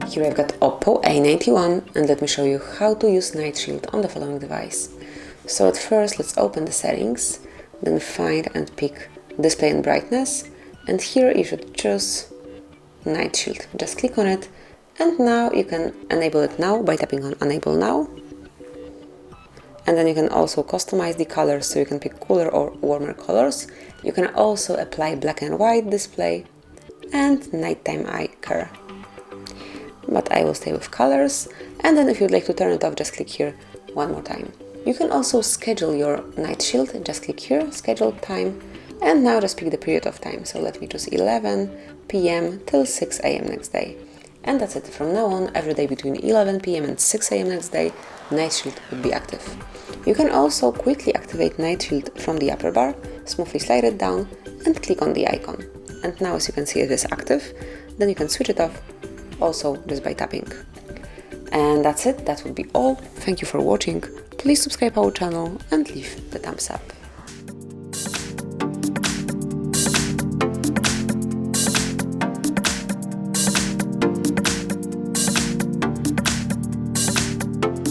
Here I've got OPPO A91 and let me show you how to use Night Shield on the following device. So at first let's open the settings, then find and pick Display and Brightness, and here you should choose Night Shield. Just click on it and now you can enable it now by tapping on Enable Now. And then you can also customize the colors, so you can pick cooler or warmer colors. You can also apply black and white display and nighttime eye care. But I will stay with colors, and then if you'd like to turn it off, just click here one more time. You can also schedule your Night Shield, just click here, schedule time, and now just pick the period of time. So let me choose 11 p.m. till 6 a.m. next day. And that's it. From now on, every day between 11 p.m. and 6 a.m. next day, Night Shield would be active. You can also quickly activate Night Shield from the upper bar, smoothly slide it down and click on the icon. And now as you can see it is active, then you can switch it off also just by tapping. And that's it, that would be all. Thank you for watching. Please subscribe our channel and leave the thumbs up.